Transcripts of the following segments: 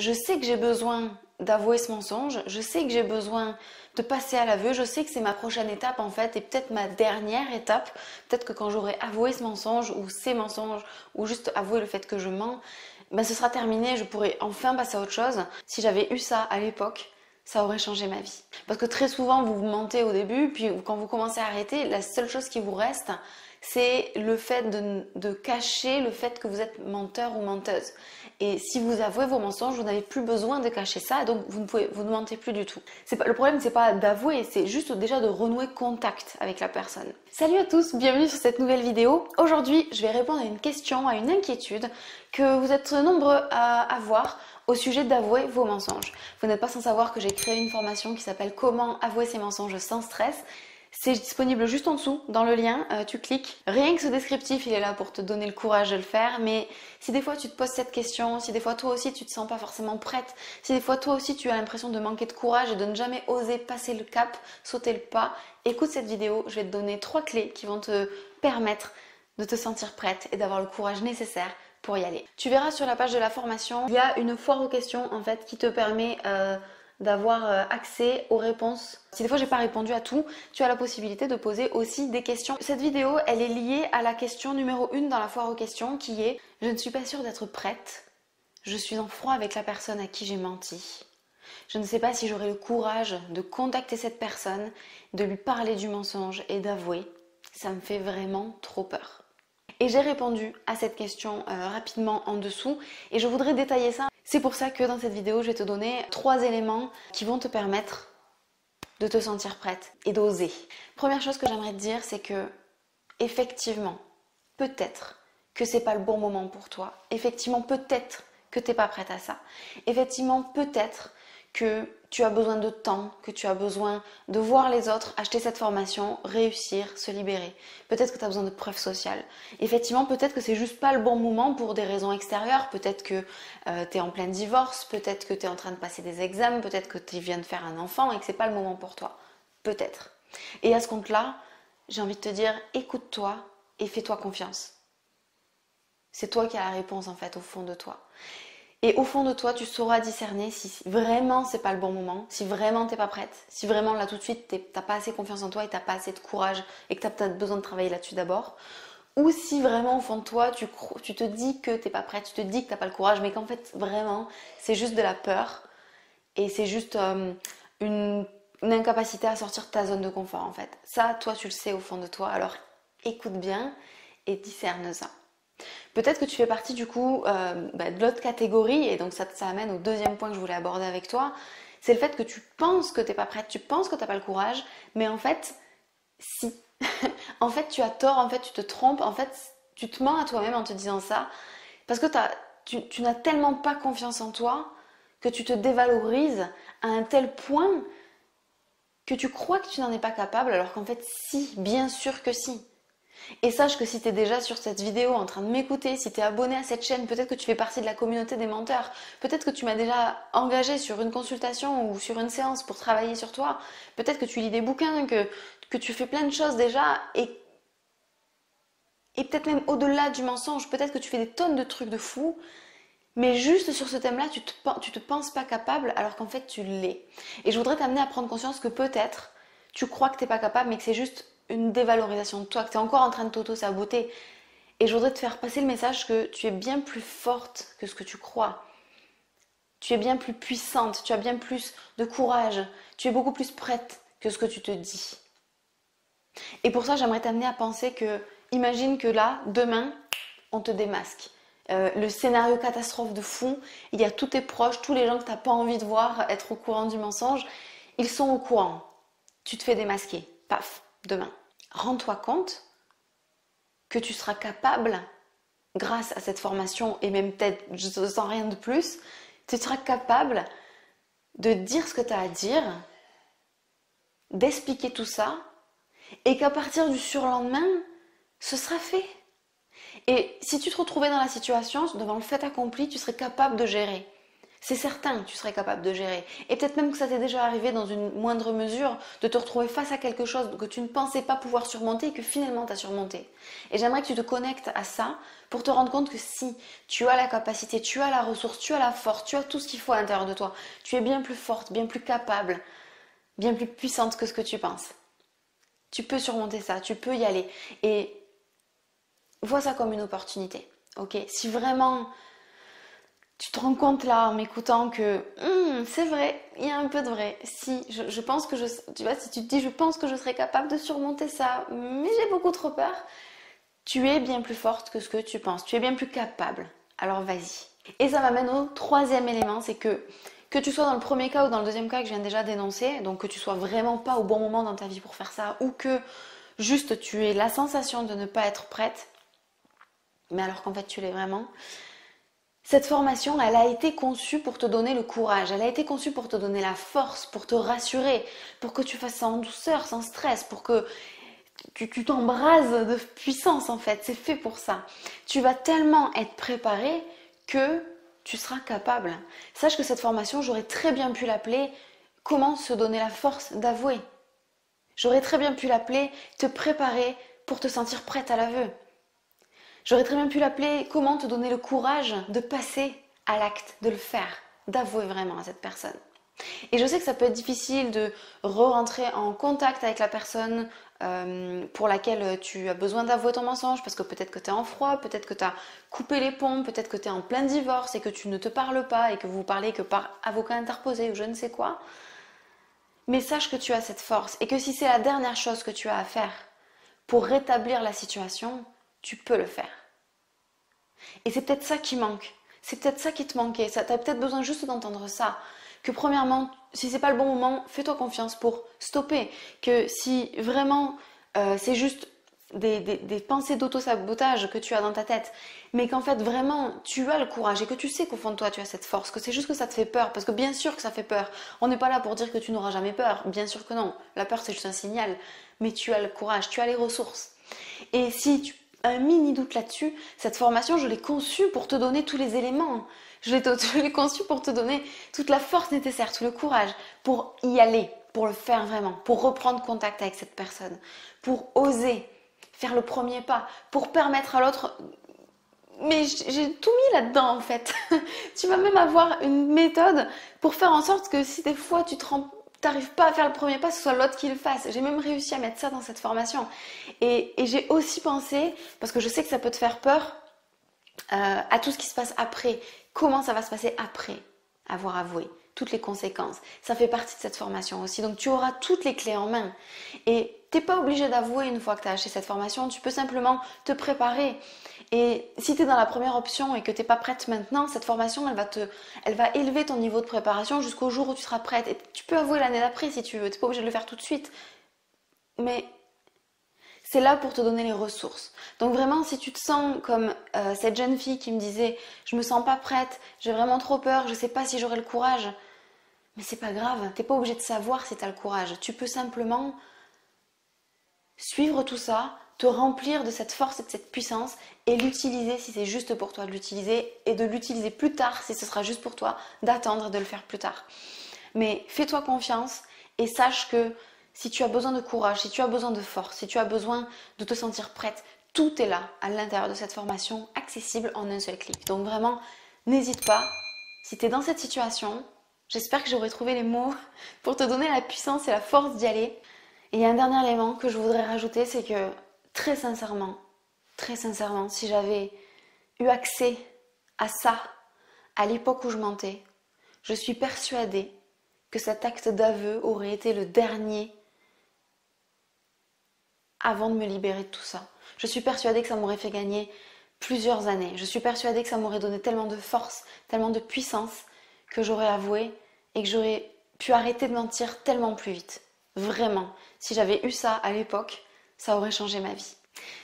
je sais que j'ai besoin d'avouer ce mensonge, je sais que j'ai besoin de passer à l'aveu, je sais que c'est ma prochaine étape en fait et peut-être ma dernière étape, peut-être que quand j'aurai avoué ce mensonge ou ces mensonges ou juste avoué le fait que je mens, ben ce sera terminé, je pourrai enfin passer à autre chose. Si j'avais eu ça à l'époque, ça aurait changé ma vie. Parce que très souvent vous mentez au début, puis quand vous commencez à arrêter, la seule chose qui vous reste, c'est le fait de cacher le fait que vous êtes menteur ou menteuse. Et si vous avouez vos mensonges, vous n'avez plus besoin de cacher ça, donc vous ne mentez plus du tout. Le problème, c'est pas d'avouer, c'est juste déjà de renouer contact avec la personne. Salut à tous, bienvenue sur cette nouvelle vidéo. Aujourd'hui, je vais répondre à une question, à une inquiétude que vous êtes nombreux à avoir au sujet d'avouer vos mensonges. Vous n'êtes pas sans savoir que j'ai créé une formation qui s'appelle Comment avouer ses mensonges sans stress. C'est disponible juste en dessous, dans le lien, tu cliques. Rien que ce descriptif, il est là pour te donner le courage de le faire, mais si des fois tu te poses cette question, si des fois toi aussi tu te sens pas forcément prête, si des fois toi aussi tu as l'impression de manquer de courage et de ne jamais oser passer le cap, sauter le pas, écoute cette vidéo, je vais te donner 3 clés qui vont te permettre de te sentir prête et d'avoir le courage nécessaire pour y aller. Tu verras sur la page de la formation, il y a une foire aux questions en fait qui te permet d'avoir accès aux réponses. Si des fois j'ai pas répondu à tout, tu as la possibilité de poser aussi des questions. Cette vidéo, elle est liée à la question numéro 1 dans la foire aux questions qui est « Je ne suis pas sûre d'être prête. Je suis en froid avec la personne à qui j'ai menti. Je ne sais pas si j'aurai le courage de contacter cette personne, de lui parler du mensonge et d'avouer. Ça me fait vraiment trop peur. » Et j'ai répondu à cette question rapidement en dessous et je voudrais détailler ça. C'est pour ça que dans cette vidéo, je vais te donner 3 éléments qui vont te permettre de te sentir prête et d'oser. Première chose que j'aimerais te dire, c'est que effectivement, peut-être que c'est pas le bon moment pour toi. Effectivement, peut-être que tu n'es pas prête à ça. Effectivement, peut-être que tu as besoin de temps, que tu as besoin de voir les autres, acheter cette formation, réussir, se libérer. Peut-être que tu as besoin de preuves sociales. Effectivement, peut-être que c'est juste pas le bon moment pour des raisons extérieures. Peut-être que tu es en plein divorce, peut-être que tu es en train de passer des examens, peut-être que tu viens de faire un enfant et que c'est pas le moment pour toi. Peut-être. Et à ce compte-là, j'ai envie de te dire, écoute-toi et fais-toi confiance. C'est toi qui as la réponse en fait au fond de toi. Et au fond de toi, tu sauras discerner si vraiment c'est pas le bon moment, si vraiment t'es pas prête, si vraiment là tout de suite t'as pas assez confiance en toi et t'as pas assez de courage et que t'as peut-être besoin de travailler là-dessus d'abord, ou si vraiment au fond de toi tu te dis que t'es pas prête, tu te dis que t'as pas le courage, mais qu'en fait vraiment c'est juste de la peur et c'est juste une incapacité à sortir de ta zone de confort en fait. Ça, toi tu le sais au fond de toi, alors écoute bien et discerne ça. Peut-être que tu fais partie du coup de l'autre catégorie et donc ça amène au deuxième point que je voulais aborder avec toi. C'est le fait que tu penses que tu n'es pas prête, tu penses que tu n'as pas le courage, mais en fait, si. En fait, tu as tort, en fait, tu te trompes, en fait, tu te mens à toi-même en te disant ça parce que tu n'as tellement pas confiance en toi que tu te dévalorises à un tel point que tu crois que tu n'en es pas capable alors qu'en fait, si, bien sûr que si. Et sache que si tu es déjà sur cette vidéo en train de m'écouter, si tu es abonné à cette chaîne, peut-être que tu fais partie de la communauté des menteurs, peut-être que tu m'as déjà engagé sur une consultation ou sur une séance pour travailler sur toi, peut-être que tu lis des bouquins, que tu fais plein de choses déjà et peut-être même au-delà du mensonge, peut-être que tu fais des tonnes de trucs de fous, mais juste sur ce thème-là, tu te penses pas capable alors qu'en fait tu l'es. Et je voudrais t'amener à prendre conscience que peut-être tu crois que tu n'es pas capable mais que c'est juste une dévalorisation de toi, que tu es encore en train de t'auto-saboter. Et je voudrais te faire passer le message que tu es bien plus forte que ce que tu crois. Tu es bien plus puissante, tu as bien plus de courage, tu es beaucoup plus prête que ce que tu te dis. Et pour ça, j'aimerais t'amener à penser que, imagine que là, demain, on te démasque. Le scénario catastrophe de fou, il y a tous tes proches, tous les gens que tu n'as pas envie de voir être au courant du mensonge, ils sont au courant. Tu te fais démasquer, paf, demain. Rends-toi compte que tu seras capable, grâce à cette formation et même peut-être sans rien de plus, tu seras capable de dire ce que tu as à dire, d'expliquer tout ça et qu'à partir du surlendemain, ce sera fait. Et si tu te retrouvais dans la situation, devant le fait accompli, tu serais capable de gérer. C'est certain que tu serais capable de gérer. Et peut-être même que ça t'est déjà arrivé dans une moindre mesure de te retrouver face à quelque chose que tu ne pensais pas pouvoir surmonter et que finalement tu as surmonté. Et j'aimerais que tu te connectes à ça pour te rendre compte que si tu as la capacité, tu as la ressource, tu as la force, tu as tout ce qu'il faut à l'intérieur de toi, tu es bien plus forte, bien plus capable, bien plus puissante que ce que tu penses. Tu peux surmonter ça, tu peux y aller. Et vois ça comme une opportunité. Ok, si vraiment tu te rends compte là en m'écoutant que c'est vrai, il y a un peu de vrai. Si je pense que tu vois, si tu te dis je pense que je serais capable de surmonter ça, mais j'ai beaucoup trop peur, tu es bien plus forte que ce que tu penses. Tu es bien plus capable. Alors vas-y. Et ça m'amène au troisième élément, c'est que tu sois dans le premier cas ou dans le deuxième cas que je viens déjà d'énoncer, donc que tu sois vraiment pas au bon moment dans ta vie pour faire ça, ou que juste tu aies la sensation de ne pas être prête, mais alors qu'en fait tu l'es vraiment. Cette formation, elle a été conçue pour te donner le courage, elle a été conçue pour te donner la force, pour te rassurer, pour que tu fasses ça en douceur, sans stress, pour que tu t'embrases de puissance en fait, c'est fait pour ça. Tu vas tellement être préparé que tu seras capable. Sache que cette formation, j'aurais très bien pu l'appeler comment se donner la force d'avouer. J'aurais très bien pu l'appeler te préparer pour te sentir prête à l'aveu. J'aurais très bien pu l'appeler comment te donner le courage de passer à l'acte, de le faire, d'avouer vraiment à cette personne. Et je sais que ça peut être difficile de re-rentrer en contact avec la personne pour laquelle tu as besoin d'avouer ton mensonge, parce que peut-être que tu es en froid, peut-être que tu as coupé les ponts, peut-être que tu es en plein divorce et que tu ne te parles pas et que vous parlez que par avocat interposé ou je ne sais quoi. Mais sache que tu as cette force et que si c'est la dernière chose que tu as à faire pour rétablir la situation, tu peux le faire. Et c'est peut-être ça qui manque. C'est peut-être ça qui te manquait. Tu as peut-être besoin juste d'entendre ça. Que premièrement, si c'est pas le bon moment, fais-toi confiance pour stopper. Que si vraiment c'est juste des pensées d'auto-sabotage que tu as dans ta tête, mais qu'en fait vraiment tu as le courage et que tu sais qu'au fond de toi tu as cette force, que c'est juste que ça te fait peur, parce que bien sûr que ça fait peur. On n'est pas là pour dire que tu n'auras jamais peur, bien sûr que non. La peur c'est juste un signal, mais tu as le courage, tu as les ressources. Et si tu as un mini doute là-dessus, cette formation je l'ai conçue pour te donner tous les éléments. Je l'ai conçue pour te donner toute la force nécessaire, tout le courage pour y aller, pour le faire vraiment, pour reprendre contact avec cette personne, pour oser faire le premier pas, pour permettre à l'autre. Mais j'ai tout mis là-dedans en fait. Tu vas même avoir une méthode pour faire en sorte que si des fois tu t'arrives pas à faire le premier pas, ce soit l'autre qui le fasse. J'ai même réussi à mettre ça dans cette formation. Et j'ai aussi pensé, parce que je sais que ça peut te faire peur, à tout ce qui se passe après. Comment ça va se passer après avoir avoué, toutes les conséquences. Ça fait partie de cette formation aussi. Donc tu auras toutes les clés en main. Et tu n'es pas obligé d'avouer une fois que tu as acheté cette formation. Tu peux simplement te préparer. Et si tu es dans la première option et que tu n'es pas prête maintenant, cette formation, elle va élever ton niveau de préparation jusqu'au jour où tu seras prête. Et tu peux avouer l'année d'après si tu veux. Tu n'es pas obligé de le faire tout de suite. Mais c'est là pour te donner les ressources. Donc vraiment, si tu te sens comme cette jeune fille qui me disait « Je me sens pas prête, j'ai vraiment trop peur, je sais pas si j'aurai le courage », mais c'est pas grave, t'es pas obligé de savoir si tu as le courage. Tu peux simplement suivre tout ça, te remplir de cette force et de cette puissance et l'utiliser si c'est juste pour toi de l'utiliser et de l'utiliser plus tard si ce sera juste pour toi, d'attendre et de le faire plus tard. Mais fais-toi confiance et sache que si tu as besoin de courage, si tu as besoin de force, si tu as besoin de te sentir prête, tout est là à l'intérieur de cette formation, accessible en un seul clic. Donc vraiment, n'hésite pas. Si tu es dans cette situation, j'espère que j'aurai trouvé les mots pour te donner la puissance et la force d'y aller. Et il y a un dernier élément que je voudrais rajouter, c'est que très sincèrement, si j'avais eu accès à ça à l'époque où je mentais, je suis persuadée que cet acte d'aveu aurait été le dernier avant de me libérer de tout ça. Je suis persuadée que ça m'aurait fait gagner plusieurs années. Je suis persuadée que ça m'aurait donné tellement de force, tellement de puissance que j'aurais avoué et que j'aurais pu arrêter de mentir tellement plus vite. Vraiment, si j'avais eu ça à l'époque, ça aurait changé ma vie.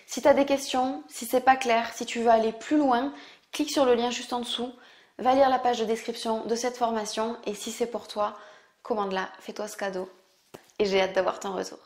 Si tu as des questions, si c'est pas clair, si tu veux aller plus loin, clique sur le lien juste en dessous, va lire la page de description de cette formation et si c'est pour toi, commande-la, fais-toi ce cadeau et j'ai hâte d'avoir ton retour.